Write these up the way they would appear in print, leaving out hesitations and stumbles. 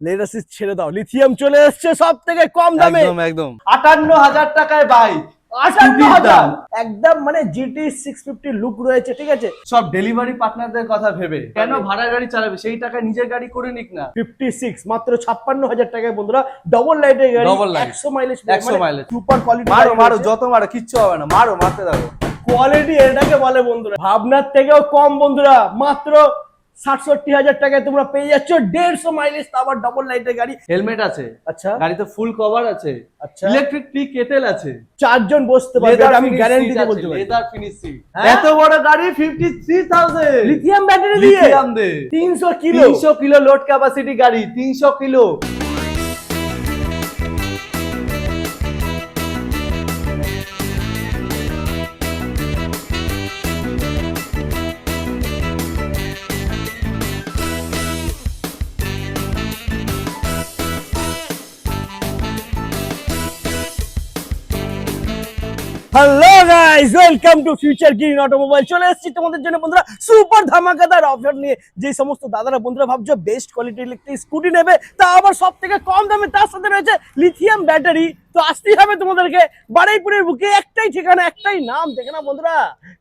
লেটাসিস ছেড়ে দাও, লিথিয়াম চলে এসছে সব থেকে কম দামে। একদম একদম 58,000 টাকায় বাইক। 58,000 একদম মানে জিটি 650 লুক রয়েছে, ঠিক আছে। সব ডেলিভারি পার্টনারদের কথা ভেবে কেন ভাড়া গাড়ি চালাবে, সেই টাকা নিজের গাড়ি করে নিক না। 56 মাত্র 56,000 টাকায় বন্ধুরা, ডবল লাইটের গাড়ি, Double light, 100 mileage, 100 mileage। Super quality. মারো মারো যত মারো কিচ্ছু হবে না, মারো মারতে থাকো। কোয়ালিটি এটাকে বলে বন্ধুরা, ভাবনার থেকেও কম বন্ধুরা, মাত্র 60-70,000 টাকায় তোমরা পেয়ে যাচ্ছ 150 মাইলেজ, আবার ডবল লাইটের গাড়ি। হেলমেট আছে, আচ্ছা গাড়িতে ফুল কভার আছে, আচ্ছা, ইলেকট্রিক টি কেটেল আছে, 4 জন বসতে পারবে, এটা আমি গ্যারান্টি দিয়ে বলতে পারি। Leather finish seat. হ্যাঁ? এত বড় গাড়ি 53,000 লিথিয়াম ব্যাটারি দিয়ে লিথিয়াম দে 300 কিলো। 300 কিলো লোড ক্যাপাসিটি গাড়ি, 300 kilo. Hello guys, welcome to future green automobile. চলে এসেছি তোমাদের জন্য বন্ধুরা সুপার ধামাকাদার অফার নিয়ে। যে সমস্ত দাদারা বন্ধুরা ভাবছো বেস্ট কোয়ালিটি ইলেকট্রিক স্কুটি নেবে, তা আবার সব থেকে কম দামে, তার সাথে রয়েছে লিথিয়াম ব্যাটারি, তো আসতেই হবে তোমাদেরকে বারুইপুরের বুকে। একটাই ঠিকানা, একটাই নাম, দেখে না বন্ধুরা,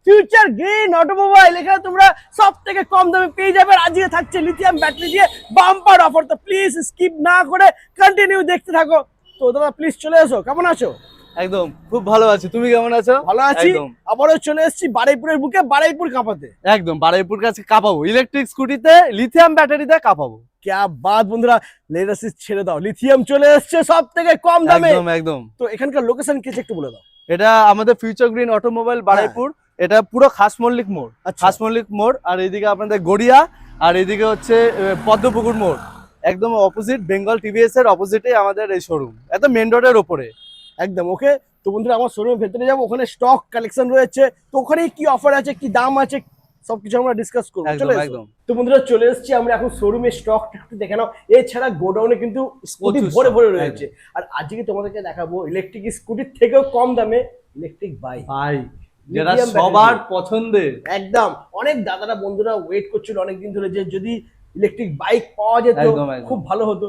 ফিউচার গ্রিন অটোমোবাইল। এখানে তোমরা সব থেকে কম দামে পেয়ে যাবে। আজকে থাকছে লিথিয়াম ব্যাটারি দিয়ে বাম্পার অফার, তো প্লিজ স্কিপ না করে কন্টিনিউ দেখতে থাকো। তো দাদা প্লিজ চলে এসো, কেমন আছো? একদম খুব ভালো আছি, তুমি কেমন আছো? ভালো আছি। একদম আবারও চলে এসেছি বারুইপুরের বুকে, বারুইপুর কাঁপাতে। একদম বারুইপুর কাছে কাঁপাবো, ইলেকট্রিক স্কুটিতে লিথিয়াম ব্যাটারিতে কাঁপাবো। क्या বাত বন্ধুরা, লেটাসিস ছেড়ে দাও, লিথিয়াম চলে এসছে সব থেকে কম দামে। একদম একদম। তো এখানকার লোকেশন কি একটু বলে দাও। এটা আমাদের ফিউচার গ্রিন অটোমোবাইল বারুইপুর, এটা পুরো খাস মল্লিক মোড়। আচ্ছা। খাস মল্লিক মোড়, আর এইদিকে আপনাদের গড়িয়া, আর এইদিকে হচ্ছে পদ্মপুকুর মোড়। একদম অপোজিট বেঙ্গল টিভিএস এর অপোজিটে আমাদের এই শোরুম, একদম মেন রোডের ওপরে। একদম ওকে। তো বন্ধুরা আমার শোরুমের ভেতরে যাবো, ওখানে স্টক কালেকশন রয়েছে, তো ওখানে কি অফার আছে, কি দাম আছে, সবকিছু আমরা ডিসকাস করবো। একদম চলে এসো। একদম। তো বন্ধুরা চলে এসেছি আমরা এখন শোরুমের স্টক একটু দেখে নাও। এছাড়া গোডাউনে কিন্তু স্কুটি প্রচুর ভরে stock, ভরে রয়েছে। আর আজকে তোমাদেরকে দেখাবো ইলেকট্রিক স্কুটির থেকেও কম দামে ইলেকট্রিক বাইক, ভাই যেটা Lithium সবার battery। পছন্দের। একদম। অনেক দাদারা বন্ধুরা ওয়েট করছিল অনেকদিন ধরে যে যদি ইলেকট্রিক বাইক পাওয়া যেত একদম, একদম। খুব ভালো হতো।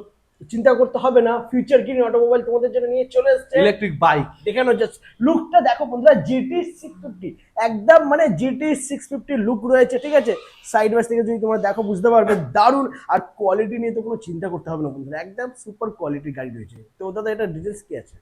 চিন্তা করতে হবে না, ফিউচার গ্রিন অটোমোবাইল তোমাদের জন্য নিয়ে চলে এসেছে ইলেকট্রিক বাইক দেখানো। জাস্ট লুকটা দেখো বন্ধুরা, জিটি 650 একদম মানে জিটি 650 লুক রয়েছে, ঠিক আছে। সাইড ওয়াইজ থেকে যদি তোমরা দেখো বুঝতে পারবে, দারুণ। আর কোয়ালিটি নিয়ে তো কোনো চিন্তা করতে হবে না বন্ধুরা, একদম সুপার কোয়ালিটির গাড়ি রয়েছে। তো দাদা এটা ডিটেলস কি আছে?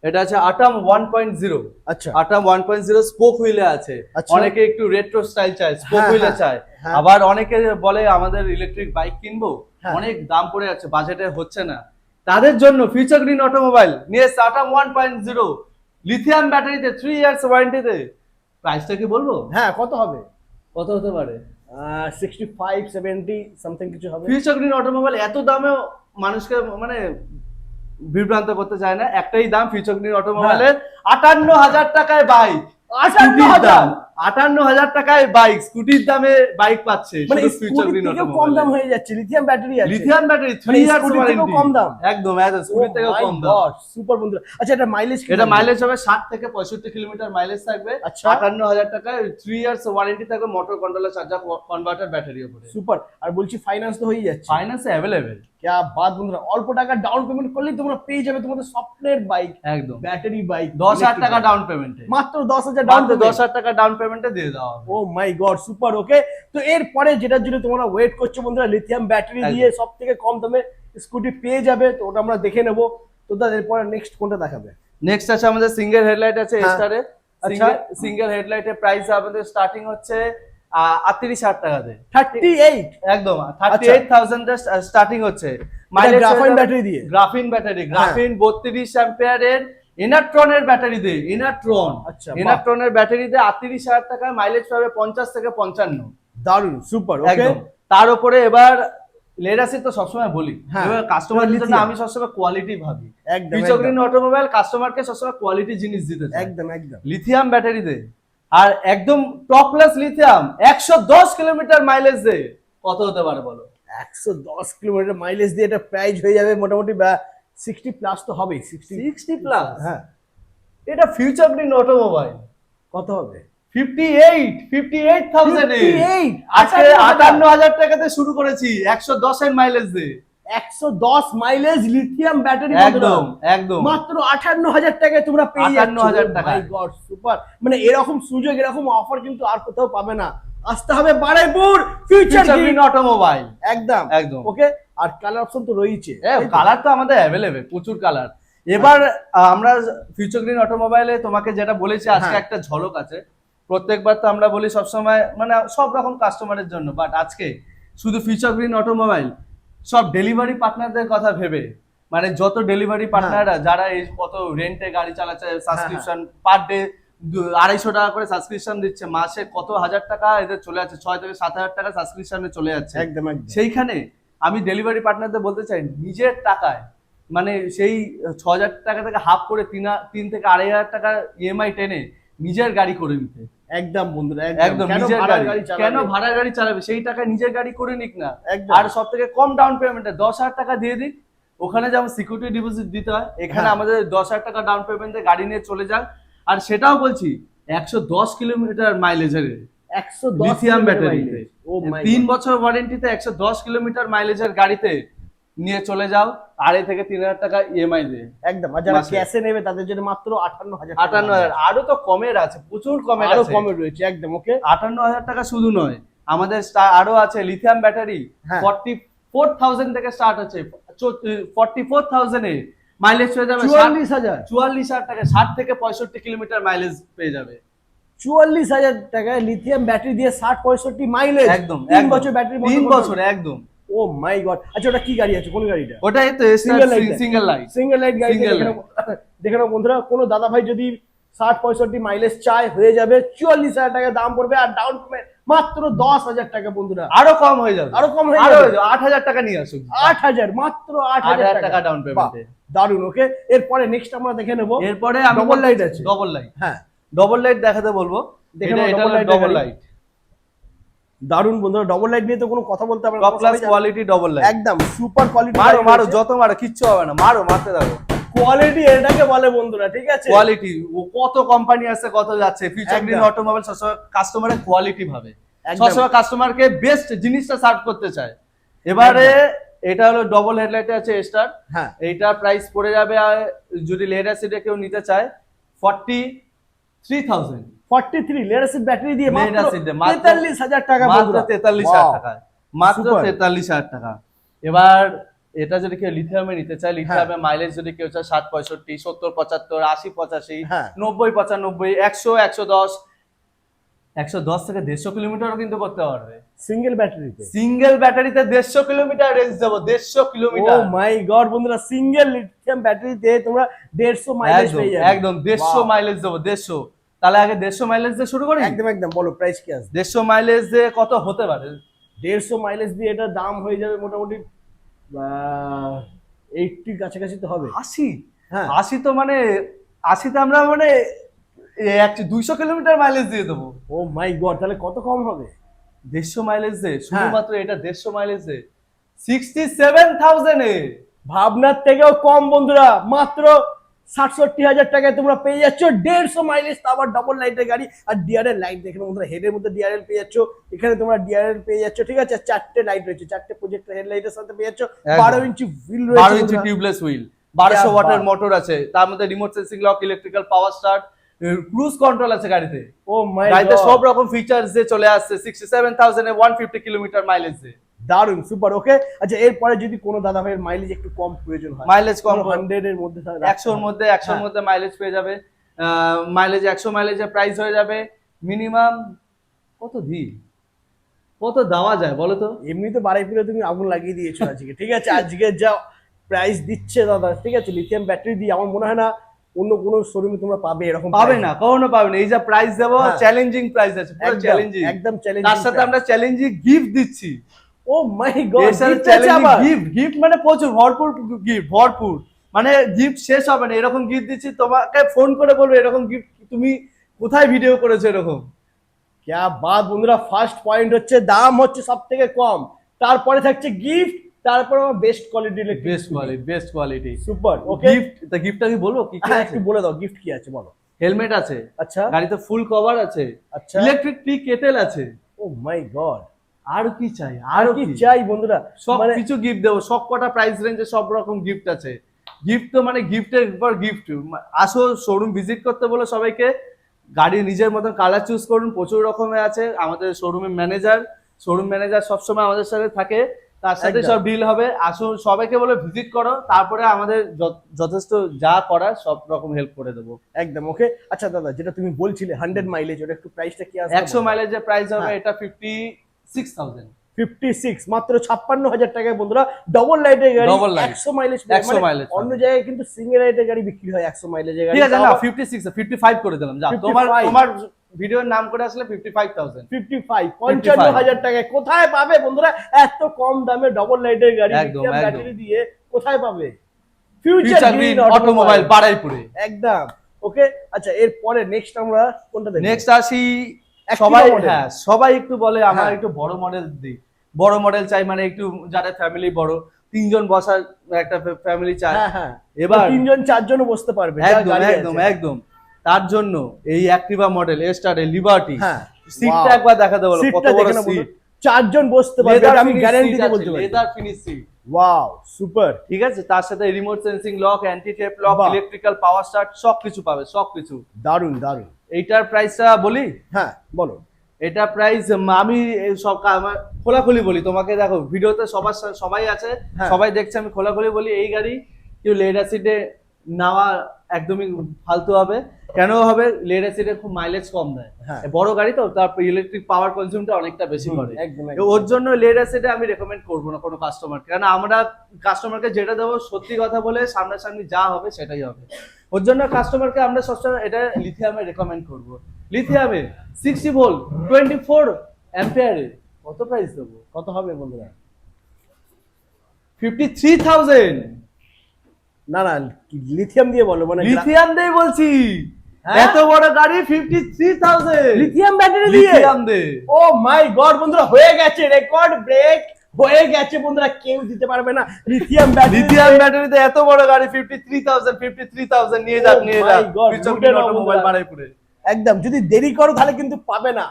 এটা আছে আটাম 1.0। আচ্ছা আটাম 1.0 স্পোক হুইলে আছে। আচ্ছা। অনেকে একটু রেট্রো স্টাইল চায়, স্পোক হ্যাঁ, হুইলে হ্যাঁ, চায়। হ্যাঁ। আবার অনেকে বলে আমাদের ইলেকট্রিক বাইক কিনবো, হ্যাঁ। অনেক দাম পড়ে যাচ্ছে, বাজেটে হচ্ছে না, তাদের জন্য ফিউচার গ্রিন অটোমোবাইল নিয়ে এসেছে আটাম 1.0 লিথিয়াম ব্যাটারিতে 3 ইয়ার্স ওয়ারেন্টিতে। প্রাইসটা কি বলবো? হ্যাঁ, কত হবে? কত হতে পারে? 65-70 সামথিং কিছু হবে। ফিউচার গ্রিন অটোমোবাইল এত দামেও মানুষকে মানে বিভ্রান্ত করতে চায় না। একটাই দাম ফিউচার গ্রিন অটোমোবাইলের, 58,000 টাকায় বাইক। 58,000 58,000 টাকায় বাইক, স্কুটির দামে বাইক পাচ্ছে মানে শুধু ফিউচার স্কুটি গ্রিন থেকেও কম অটোমোবাইল। দাম হয়ে যাচ্ছে, লিথিয়াম ব্যাটারি আছে। লিথিয়াম ব্যাটারি 3 মানে ইয়ার্স স্কুটির থেকেও ওয়ারেন্টি। কম দাম। একদম একদম, স্কুটির থেকেও কম দাম। সুপার বন্ধুরা। আচ্ছা এটা মাইলেজ কি? এটা মাইলেজ হবে 60 থেকে 65 কিলোমিটার মাইলেজ থাকবে। আচ্ছা। 58,000 টাকায় 3 ইয়ার্স ওয়ারেন্টি থাকবে, মোটর কন্ট্রোলার চার্জার কনভার্টার ব্যাটারির উপরে। সুপার। আর বলছি ফাইন্যান্স তো হয়ে যাচ্ছে। ফাইন্যান্সে अवेलेबल। क्या बात বন্ধুরা, অল্প টাকা ডাউন পেমেন্ট করলেই তোমরা পেয়ে যাবে তোমাদের স্বপ্নের বাইক, একদম ব্যাটারি বাইক। 10,000 টাকা ডাউন পেমেন্টে, মাত্র 10,000 ডাউন মাত্র পেমেন্ট। 10,000 টাকা ডাউন পেমেন্টে দিয়ে দেওয়া হবে। ও মাই গড, সুপার। ওকে। তো এরপরে যেটার জন্য তোমরা ওয়েট করছো বন্ধুরা, লিথিয়াম ব্যাটারি দিয়ে সব থেকে কম দামে স্কুটি পেয়ে যাবে, তো ওটা আমরা দেখে নেবো। তো দাদা এরপরে নেক্সট কোনটা দেখাবে? নেক্সট আছে আমাদের সিঙ্গেল হেডলাইট আছে হ্যাঁ। স্টারে। আচ্ছা। সিঙ্গেল হেডলাইটের প্রাইস আমাদের স্টার্টিং হচ্ছে 38,000 টাকাতে। 38 একদম 38,000 এর স্টার্টিং হচ্ছে। গ্রাফাইন ব্যাটারি দিয়ে। গ্রাফিন ব্যাটারি, গ্রাফিন 32 অ্যাম্পিয়ারের এনারট্রনের ব্যাটারি দিয়ে, এনারট্রন। আচ্ছা, বাহ। এনারট্রনের ব্যাটারি দিয়ে 38,000 টাকায় মাইলেজ পাবে 50 থেকে 55। দারুন, সুপার। ওকে। একদম। তার উপরে এবার লেডাসি তো সবসময় বলি, হ্যাঁ। এবার কাস্টমার জন্য lithium। আমি সবসময় কোয়ালিটি ভাবি। একদম ফিউচার গ্রিন অটোমোবাইল কাস্টমারকে সবসময় কোয়ালিটি জিনিস দিতে চায়। একদম একদম। লিথিয়াম ব্যাটারি দে, আর একদম top class lithium 110 kilometre mileage দে। কত হতে পারে বলো? 110 কিলোমিটার মাইলেজ দিয়ে এটা প্রাইস হয়ে যাবে মোটামুটি 60 প্লাস তো হবেই। 60 প্লাস। হ্যাঁ। এটা ফিউচার গ্রিন অটোমোবাইল। কত হবে? 58,000 এ। 58 আজকে 58,000 টাকাতে শুরু করেছি, 110 এর মাইলেজ দে। 110 মাইলেজ লিথিয়াম ব্যাটারি, একদম একদম মাত্র 58,000 টাকায় তোমরা পেয়ে যাচ্ছ। 58,000 টাকায়। মাই গড, সুপার। মানে এরকম সুযোগ, এরকম অফার কিন্তু আর কোথাও পাবে না। আসতে হবে বারুইপুর ফিউচার গ্রিন অটোমোবাইল। একদম একদম। ওকে। আর কালার অপশন তো রয়েছে, কালার তো আমাদের অ্যাভেলেবেল, প্রচুর কালার। এবার আমরা ফিউচার গ্রিন অটোমোবাইলে তোমাকে যেটা বলেছি আজকে একটা ঝলক আছে। প্রত্যেকবার তো আমরা বলি সবসময় মানে সব রকম কাস্টমারের জন্য, বাট আজকে শুধু ফিউচার গ্রিন অটোমোবাইল সব ডেলিভারি পার্টনারদের কথা ভেবে, মানে যত ডেলিভারি পার্টনাররা যারা এই কত রেন্টে গাড়ি চালাচ্ছে, সাবস্ক্রিপশন পার ডে 250 টাকা করে সাবস্ক্রিপশন দিচ্ছে, মাসে কত হাজার টাকা এদের চলে যাচ্ছে, 6 থেকে 7,000 টাকা সাবস্ক্রিপশনে চলে যাচ্ছে। একদম একদম। সেইখানে আমি ডেলিভারি পার্টনারদের বলতে চাই নিজের টাকায় মানে সেই 6,000 টাকা থেকে হাফ করে 3 থেকে 2,500 টাকা ইএমআই টেনে নিজের গাড়ি করে নিতে। একদম বন্ধুরা, একদম নিজের গাড়ি, কেন ভাড়া গাড়ি চালাবে, সেই টাকা নিজের গাড়ি করে নিক না। আর সব থেকে কম ডাউন পেমেন্টে 10,000 টাকা দিয়ে দিক, ওখানে যেমন সিকিউরিটি ডিপোজিট দিতে হয়, এখানে আমাদের 10,000 টাকা ডাউন পেমেন্টে গাড়ি নিয়ে চলে যাক। আর সেটাও বলছি 110 কিলোমিটার মাইলেজের 110 লিথিয়াম ব্যাটারিতে, ও মাই 3 বছর ওয়ারেন্টিতে 110 কিলোমিটার মাইলেজের গাড়িতে নিয়ে চলে যাও 2,500 থেকে 3,000 টাকা ইএমআই দিয়ে। একদম। আর যারা ক্যাশে নেবে তাদের জন্য মাত্র 58,000 টাকা। 58,000। আরো তো কমের আছে, প্রচুর কমের আছে, আরো কমে রয়েছে। একদম ওকে। 58,000 টাকা শুধু নয়, আমাদের আরো আছে লিথিয়াম ব্যাটারি 44,000 থেকে স্টার্ট হচ্ছে, 44,000 এ মাইলেজ হয়ে যাবে 44,000 টাকা, 60 থেকে 65 কিলোমিটার মাইলেজ পেয়ে যাবে। 44,000 টাকায় লিথিয়াম ব্যাটারি দিয়ে 60-65 মাইলেজ। একদম 3 বছর ব্যাটারি, 3 বছর একদম। ও মাই গড। আচ্ছা ওটা কি গাড়ি আছে, কোন গাড়িটা? ওটাই তো সিঙ্গেল লাইট গাড়ি। দেখে নাও বন্ধুরা, কোনো দাদা ভাই যদি 60-65 মাইলেজ চায় হয়ে যাবে 44,000 টাকা দাম পড়বে। আর ডাউন পেমেন্ট মাত্র 10,000 টাকা বন্ধুরা। আরো কম হয়ে যাবে, আরো কম হয়ে যাবে, 8,000 টাকা নিয়ে আসুন। 8,000, মাত্র 8,000 টাকা ডাউন পেমেন্টে। দারুন ওকে। এরপরে নেক্সট আমরা দেখে নেব। এরপরে ডবল লাইট আছে। ডবল লাইট, হ্যাঁ ডবল লাইট দেখাতে বলবো। দেখে নাও ডবল লাইট। দারুন বন্ধুরা, ডবল লাইট নিয়ে তো কোনো কথা বলতে হবে না। Top class quality double light, একদম সুপার কোয়ালিটি। মারো যত মারো কিচ্ছু হবে না, মারতে দাও। কোয়ালিটি এটাকে বলে বন্ধুরা, ঠিক আছে? কোয়ালিটি, কত কোম্পানি আছে কত যাচ্ছে, ফিউচার গ্রিন অটোমোবাইল সবসময় কাস্টমারের কোয়ালিটি ভাবে, সবসময় কাস্টমারকে বেস্ট জিনিসটা সার্ভ করতে চায়। এবারে এটা হলো ডবল হেডলাইটে আছে স্টার। হ্যাঁ, এইটা প্রাইস পড়ে যাবে যদি লেড অ্যাসিডে কেউ নিতে চায় 43,000। 43 লেড অ্যাসিড ব্যাটারি দিয়ে মাত্র 43,000 টাকা, মাত্র 43,000 টাকা, মাত্র 43,000 টাকা। এবার এটা যদি কেউ লিথিয়ামে নিতে চায়, লিথিয়ামে মাইলেজ যদি কেউ চায় 60-65, 70-75, 80-85, 90-95, 100, 110, 110 থেকে 150 কিলোমিটারও কিন্তু করতে পারবে সিঙ্গেল ব্যাটারিতে। সিঙ্গেল ব্যাটারিতে 150 কিলোমিটার রেঞ্জ দেবো, 150 কিলোমিটার। ও মাই গড বন্ধুরা, সিঙ্গেল লিথিয়াম ব্যাটারিতে তোমরা 150 মাইলেজ পেয়ে যাবে। একদম 150 মাইলেজ দেবো, 150। তাহলে আগে 150 মাইলেজ দিয়ে শুরু করি। একদম বলো প্রাইস কি আছে? 150 মাইলেজ দিয়ে কত হতে পারে? 150 মাইলেজ দিয়ে এটা দাম হয়ে যাবে মোটামুটি 80 কাছাকাছি তো হবে। 80? হ্যাঁ 80 তো মানে 80তে আমরা মানে 200 কিলোমিটার মাইলেজ দিয়ে দেবো। ও মাই গড, তাহলে কত কম হবে? 150 মাইলেজ দে, শুধুমাত্র এটা 150 মাইলেজ দে 67,000 এ। ভাবনার থেকেও কম বন্ধুরা, মাত্র 67,000 টাকায় তোমরা পেয়ে যাচ্ছ 150 মাইলেজ, আবার ডবল লাইটের গাড়ি। আর ডিআরএল লাইট দেখে বন্ধুরা, হেডের মধ্যে ডিআরএল পেয়ে যাচ্ছ, এখানে তোমরা ডিআরএল পেয়ে যাচ্ছ, ঠিক আছে? 4টে লাইট রয়েছে, 4টে প্রজেক্টর হেডলাইটের সাথে পেয়ে যাচ্ছ। 12 ইঞ্চি হুইল রয়েছে, 12 ইঞ্চি টিউবলেস হুইল, 1200 ওয়াটের মোটর আছে, তার মধ্যে remote sensing lock, electrical power start, cruise control আছে গাড়িতে। ও মাই গড, গাড়িতে সব রকম ফিচারস দিয়ে চলে আসছে 67,000 এ 150 কিলোমিটার মাইলেজ দিয়ে। দারুন সুপার ওকে। আচ্ছা এরপরে যদি কোনো দাদা ভাইয়ের মাইলেজ একটু কম প্রয়োজন হয়, মাইলেজ কম 100 এর মধ্যে, 100 এর মধ্যে মাইলেজ পেয়ে যাবে। মাইলেজ 100 মাইলেজের প্রাইস হয়ে যাবে মিনিমাম কত দেওয়া যায় বলো তো? এমনিতে বাড়াইপুরে তুমি আগুন লাগিয়ে দিয়েছো আজকে, ঠিক আছে? আজকে যা প্রাইস দিচ্ছে দাদা, ঠিক আছে, লিথিয়াম ব্যাটারি দিয়ে আমার মনে হয় না অন্য কোনো শোরুমে তোমরা পাবে এরকম। পাবে না, কখনো পাবে না। এই যে প্রাইস দেবো, চ্যালেঞ্জিং প্রাইস আছে, পুরো চ্যালেঞ্জিং, একদম চ্যালেঞ্জিং। তার সাথে আমরা চ্যালেঞ্জিং গিফট দিচ্ছি। ও মাই গড, গিফট মানে প্রচুর, ভরপুর, মানে গিফট শেষ হবে না। এরকম গিফট দিচ্ছি, তোমাকে ফোন করে বলবো এরকম গিফট তুমি কোথায় ভিডিও করেছো এরকম। ক্যা বাত বন্ধুরা, ফার্স্ট পয়েন্ট হচ্ছে দাম হচ্ছে সবথেকে কম, তারপরে থাকছে গিফট, তারপরে best quality, best quality super okay. গিফটটা কি বলবো কি আছে একটু বলে দাও, গিফট কি আছে বলো। হেলমেট আছে, আচ্ছা, গাড়িতে ফুল কভার আছে, আচ্ছা, ইলেকট্রিক টি কেটেল আছে। ও মাই গড, আর কি চাই, আর কি চাই বন্ধুরা, সব মানে কিছু গিফট দেবো, সব কটা প্রাইস রেঞ্জে সব রকম গিফট আছে। গিফট তো মানে গিফটের পর গিফট। আসো শোরুম ভিজিট করতে বলো সবাইকে, গাড়ি নিজের মতন কালার চুজ করুন, প্রচুর রকমের আছে। আমাদের শোরুম ম্যানেজার সবসময় আমাদের সাথে থাকে, তার সাথে একদম। সব ডিল হবে। আসুন সবাইকে বলে ভিজিট করো, তারপরে আমাদের যথেষ্ট যা করার সব রকম হেল্প করে দেবো। একদম ওকে। আচ্ছা দাদা, যেটা তুমি বলছিলে 100 মাইলেজ, ওটা একটু প্রাইসটা কি আসবে? 100 মাইলেজের প্রাইস হবে হ্যাঁ। এটা 56,000। 56, মাত্র 56,000 টাকায় বন্ধুরা ডবল লাইটের গাড়ি, Double light, 100 মাইলেজ। 100 মাইলেজ অন্য জায়গায় কিন্তু সিঙ্গেল লাইটের গাড়ি বিক্রি হয় 100 মাইলেজের গাড়ি। ঠিক আছে, না তাও 56 55 করে দিলাম, যা 55 তোমার ভিডিওর নাম করে আসলে 55,000। 55,000 টাকায় কোথায় পাবে বন্ধুরা এত কম দামে ডবল লাইটের গাড়ি? একদম, লিথিয়াম একদম। ব্যাটারি দিয়ে কোথায় পাবে? ফিউচার গ্রিন অটোমোবাইল বাড়াইপুরে। একদম ওকে। আচ্ছা, এরপরে নেক্সট আমরা কোনটা দেখব? নেক্সট আসি, Activa সবাই model। হ্যাঁ সবাই একটু বলে আমার হ্যাঁ। একটু বড় মডেল দিই, বড় মডেল চাই, মানে একটু যাদের ফ্যামিলি বড়, 3 জন বসার একটা ফ্যামিলি চায়। হ্যাঁ হ্যাঁ, এবার 3 জন 4 জন বসতে পারবে, যা একদম গাড়ি একদম আছে। একদম তার জন্য এই অ্যাক্টিভা মডেল স্টার লিবার্টি, হ্যাঁ, সিটটা wow। একবার দেখাতে বলো, কত সিটটা বড় দেখে না বন্ধু, সিট, 4 জন বসতে পারবে, লেদার এটা আমি গ্যারান্টি দিয়ে বলতে পারি। Leather finish seat. Wow, super. ঠিক আছে, তার সাথে remote sensing lock, anti tape lock, বাহ। ইলেকট্রিক্যাল পাওয়ার স্টার্ট সবকিছু পাবে, সবকিছু। দারুন দারুন। এইটার প্রাইসটা বলি, হ্যাঁ বলো। এটা প্রাইস আমি এই সব আমার খোলাখুলি বলি তোমাকে, দেখো ভিডিওতে সবাই আছে, হ্যাঁ। সবাই দেখছে, আমি খোলাখুলি বলি এই গাড়ি কেউ লেড অ্যাসিডে নেওয়া একদমই ফালতু হবে। কেন হবে? লেড অ্যাসিডে খুব মাইলেজ কম দেয়, হ্যাঁ। বড় গাড়ি তো, তারপর ইলেকট্রিক পাওয়ার কনজিউমটা অনেকটা বেশি করে। একদম তো ওর জন্য লেড অ্যাসিডে আমি রেকমেন্ড করবো না কোনো কাস্টমারকে, কারণ আমরা কাস্টমারকে যেটা দেবো সত্যি কথা বলে সামনাসামনি যা হবে সেটাই হবে। ওর জন্য কাস্টমারকে আমরা সবসময় এটা লিথিয়ামে রেকমেন্ড করবো। লিথিয়ামে 60 ভোল্ট 24 অ্যাম্পিয়ারে কত প্রাইস দেবো? কত হবে বন্ধুরা? 53,000। না না, লিথিয়াম দিয়ে বলো, মানে লিথিয়াম দিয়ে বলছি, হ্যাঁ? এত বড় গাড়ি 53,000 লিথিয়াম ব্যাটারি দিয়ে? লিথিয়াম দিয়ে। ও মাই গড বন্ধুরা, হয়ে গেছে, রেকর্ড ব্রেক হয়ে গেছে বন্ধুরা, কেউ দিতে পারবে না লিথিয়াম ব্যাটারি। লিথিয়াম ব্যাটারিতে এত বড় গাড়ি 53,000 নিয়ে যাক, Oh নিয়ে my যাক God, ফিউচার লুটে নাও অটোমোবাইল বন্ধুরা। বাড়াইপুরে। একদম, যদি দেরি করো তাহলে কিন্তু পাবে না,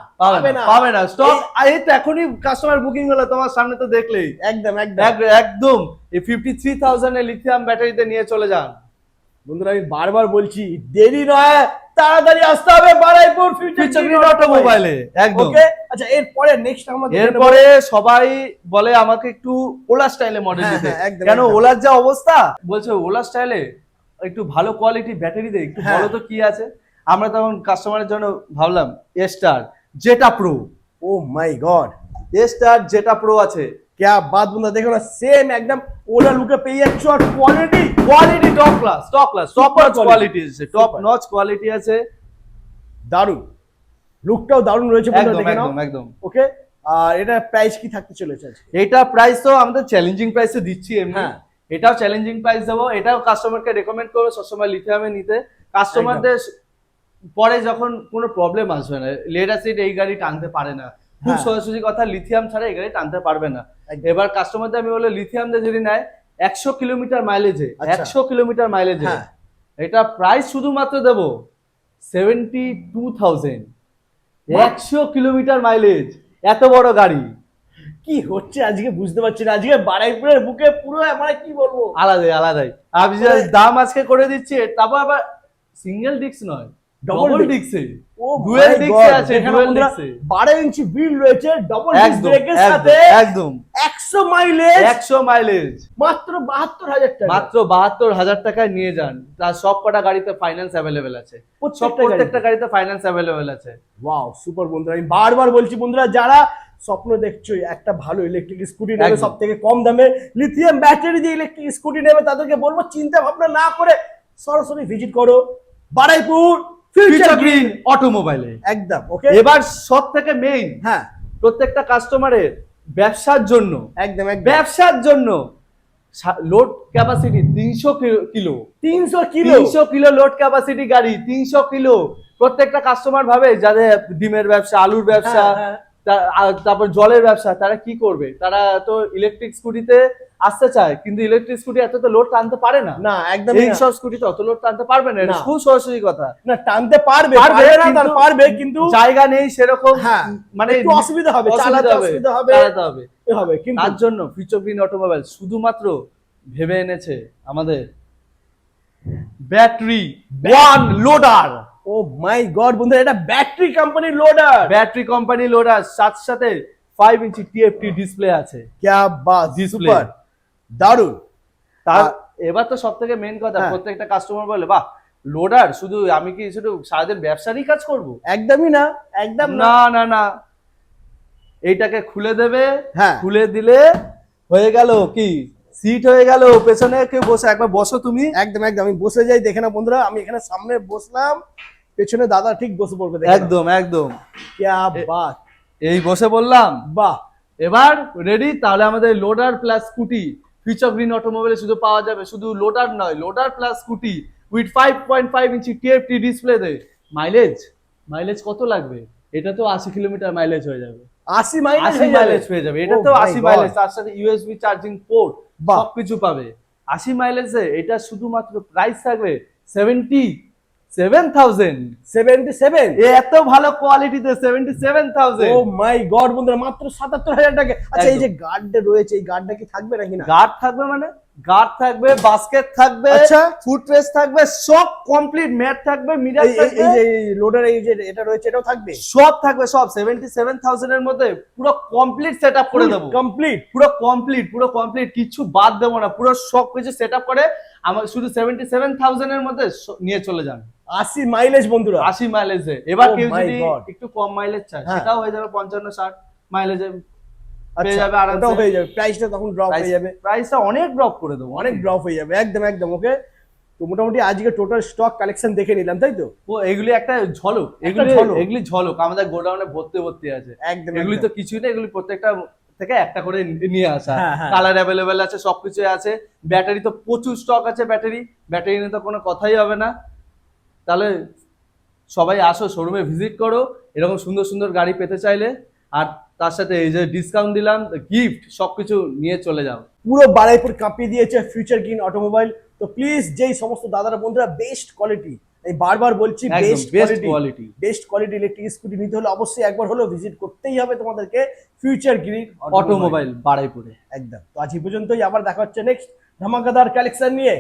পাবে না স্টক। এই তো এখনই কাস্টমার বুকিং হলো তোমার সামনে, তো দেখলেই। একদম একদম একদম এই 53,000 এর লিথিয়াম ব্যাটারিতে নিয়ে চলে যান বন্ধুরা, আমি বারবার বলছি দেরি নয়, তাড়াতাড়ি আসতে হবে বারাইপুর ফিউচার গ্রিন অটোমোবাইলে। একদম ওকে। আচ্ছা, এরপরে নেক্সট আমাদের এরপরে সবাই বলে আমাকে একটু ওলা স্টাইলে মডেল হ্যাঁ, দিতে, হ্যাঁ, একদম, কেন একদম। ওলার যা অবস্থা, বলছে ওলা স্টাইলে একটু ভালো কোয়ালিটি ব্যাটারি দে, একটু হ্যাঁ। বলো তো কি আছে। আমরা তখন কাস্টমারের জন্য ভাবলাম স্টার জেটা প্রো, ও মাই গড, স্টার জেটা প্রো আছে। क्या बात বন্ধুরা, দেখো না, সেম একদম ওলা লুকে পেয়ে যাচ্ছ, আর quality top class top notch quality আছে, টপ নচ কোয়ালিটি আছে। দারুন, লুকটাও দারুন রয়েছে বন্ধুরা, একদম দেখে নাও। একদম একদম। ওকে, আর এটা প্রাইস কি থাকতে চলেছে আজকে? এটা প্রাইস তো আমাদের চ্যালেঞ্জিং প্রাইসে দিচ্ছি এমনি, হ্যাঁ। এটাও চ্যালেঞ্জিং প্রাইস দেবো। এটাও কাস্টমারকে রেকমেন্ড করবো সবসময় লিথিয়ামে নিতে। কাস্টমারদের পরে যখন কোনো প্রবলেম আসবে না, লেড অ্যাসিড এই গাড়ি টানতে পারে না, খুব হ্যাঁ। সোজাসুজি কথা, লিথিয়াম ছাড়া এই গাড়ি টানতে পারবে না। একদম। এবার কাস্টমারদের আমি বলে লিথিয়াম দিয়ে যদি নেয় 100 কিলোমিটার মাইলেজে, আচ্ছা। 100 কিলোমিটার মাইলেজে হ্যাঁ। এটা প্রাইস শুধুমাত্র দেবো 72,000। 100 কিলোমিটার মাইলেজ, এত বড় গাড়ি কি হচ্ছে আজকে বুঝতে পারছি না, আজকে বারাইপুরের বুকে পুরো মানে কি বলবো, আলাদাই আমি যে দাম আজকে করে দিচ্ছি, তারপর আবার সিঙ্গেল ডিস্ক নয়, Double ডবল disc। ডিস্কে, ও ডুয়েল my ডিস্কে God, আছে, দেখে নাও ডুয়েল বন্ধুরা, ডিস্কে। 12 ইঞ্চি হুইল রয়েছে, ডবল ডিস্ক একদম ব্রেকের সাথে, একদম 100 মাইলেজ, 100 মাইলেজ মাত্র 72,000 টাকা। মাত্র 72,000 টাকায় নিয়ে যান। তার সব কটা গাড়িতে ফাইন্যান্স অ্যাভেলেবেল আছে, প্রত্যেকটা গাড়িতে ফাইন্যান্স অ্যাভেলেবেল আছে। ওয়াও, সুপার বন্ধুরা, আমি বারবার বলছি বন্ধুরা, যারা স্বপ্ন দেখছো একটা ভালো ইলেকট্রিক স্কুটি নেবে একদম। সব থেকে কম দামে, লিথিয়াম ব্যাটারি দিয়ে ইলেকট্রিক স্কুটি নেবে, তাদেরকে বলবো চিন্তা ভাবনা না করে সরাসরি ভিজিট করো বারাইপুর ফিউচার গ্রিন অটোমোবাইলে। একদম ওকে। এবার সব থেকে মেইন, হ্যাঁ, প্রত্যেকটা কাস্টমারের ব্যবসার জন্য, একদম একদম ব্যবসার জন্য load capacity 300 kilo, 300 kilo 300 kilo load capacity গাড়ি, 300 কিলো। প্রত্যেকটা কাস্টমার ভাবে যাদের ডিমের ব্যবসা, আলুর ব্যবসা, হ্যাঁ, তারপর জলের ব্যবসা, তারা কি করবে? তারা তো ইলেকট্রিক স্কুটিতে আসতে চায়, কিন্তু ইলেকট্রিক স্কুটি এত তো লোড টানতে পারে না। না একদম এই সব স্কুটি তো অত লোড টানতে পারবে না, এটা না। খুব সরাসরি কথা। না টানতে পারবে পারবে, না তার কিন্তু পারবে, কিন্তু জায়গা নেই সেরকম, হ্যাঁ মানে একটু অসুবিধা হবে, চালাতে অসুবিধা হবে, চালাতে হবে। এ হবে। কিন্তু তার জন্য ফিউচার গ্রিন অটোমোবাইল শুধুমাত্র ভেবে এনেছে আমাদের ব্যাটারি ওয়ান লোডার। ও মাই গড বন্ধুরা, এটা ব্যাটারি কোম্পানির লোডার। ব্যাটারি কোম্পানি লোডার, সাথে সাথে 5 ইঞ্চি টিএফটি ডিসপ্লে আছে। क्या बात, Display। সুপার, দারুন। তার এবার তো সব থেকে মেন কথা, হ্যাঁ। প্রত্যেকটা কাস্টমার বলে বাহ লোডার, শুধু আমি কি শুধু সারাদিন ব্যবসারই কাজ করব? একদমই না, একদম না। না না না, এইটাকে খুলে দেবে, হ্যাঁ। খুলে দিলে হয়ে গেল কি, সিট হয়ে গেল, পেছনে কেউ বসে, একবার বসো তুমি। একদম একদম, আমি বসে যাই, দেখে না বন্ধুরা, আমি এখানে সামনে বসলাম, পেছনে দাদা ঠিক বসে পড়বে, দেখে নাও। একদম একদম, क्या बात, এই বসে বললাম। বাহ। এবার রেডি, তাহলে আমাদের loader plus scooty future green অটোমোবাইলে শুধু পাওয়া যাবে, শুধু লোডার নয়, loader plus scooty with 5.5 inch TFT display দে। মাইলেজ, মাইলেজ কত লাগবে? এটা তো 80 কিলোমিটার মাইলেজ হয়ে যাবে, 80 মাইলেজ 80 মাইলেজ হয়ে যাবে, এটা Oh তো my 80 God। মাইলেজ, তার সাথে ইউএসবি চার্জিং পোর্ট বাহ। সবকিছু পাবে 80 মাইলেজে। এটা শুধুমাত্র প্রাইস থাকবে 77,000। 77। এত ভালো কোয়ালিটিতে 77,000। ও মাই গড বন্ধুরা, মাত্র 77,000 টাকা। আচ্ছা এই একদম। যে গার্ডটা রয়েছে, এই গার্ডটা কি থাকবে নাকি না? গার্ড থাকবে, মানে গার্ড থাকবে, বাস্কেট থাকবে, আচ্ছা। ফুটরেস্ট থাকবে, সব কমপ্লিট, ম্যাট থাকবে, মিরার এই থাকবে, যে লোডার, এই যে এটা রয়েছে, এটাও থাকবে? সব থাকবে, সব 77,000 এর মধ্যে পুরো কমপ্লিট সেটআপ করে দেবো। কমপ্লিট। পুরো কমপ্লিট, পুরো কমপ্লিট, কিছু বাদ দেবো না, পুরো সব কিছু সেটআপ করে আমার শুধু 77,000 এর মধ্যে নিয়ে চলে যান। 80 মাইলেজ বন্ধুরা। 80 মাইলেজে। এবার Oh কেউ my যদি God। একটু কম মাইলেজ চায়, হ্যাঁ। সেটাও হয়ে যাবে 55-60 মাইলেজে পেয়ে আচ্ছা, যাবে আরামসে। ওটাও হয়ে যাবে, প্রাইসটা তখন ড্রপ হয়ে যাবে, প্রাইসটা অনেক ড্রপ করে দেবো, অনেক ড্রপ হয়ে যাবে। একদম একদম, ওকে। তো মোটামুটি আজকে টোটাল স্টক কালেকশন দেখে নিলাম, তাই তো? ও এগুলি একটা ঝলক, একটা এগুলি ঝলক। এগুলি ঝলক, আমাদের গোডাউনে ভর্তি ভর্তি আছে। একদম এগুলি একদম। তো কিছুই না, এগুলি প্রত্যেকটা থেকে একটা করে নিয়ে আসা। হ্যাঁ, হ্যাঁ। কালার অ্যাভেলেবেল আছে, সবকিছু আছে। ব্যাটারি তো প্রচুর স্টক আছে, ব্যাটারি ব্যাটারি নিয়ে তো কোনো কথাই হবে না। তাহলে সবাই আসো, শোরুমে ভিজিট করো, এরকম সুন্দর সুন্দর গাড়ি পেতে চাইলে। আর তার সাথে এই যে ডিসকাউন্ট দিলাম, গিফট, সবকিছু নিয়ে চলে যাও। পুরো বারাইপুর কাঁপিয়ে দিয়েছে ফিউচার গ্রিন অটোমোবাইল। তো প্লিজ যেই সমস্ত দাদারা বন্ধুরা বেস্ট কোয়ালিটি, আমি বারবার বলছি, best quality, best quality electric scooty নিতে হলে অবশ্যই একবার হলেও ভিজিট করতেই হবে তোমাদেরকে ফিউচার গ্রিন অটোমোবাইল বারাইপুরে। একদম। তো আজ এই পর্যন্তই, আবার দেখা হচ্ছে নেক্সট ধামাকাদার কালেকশন নিয়ে।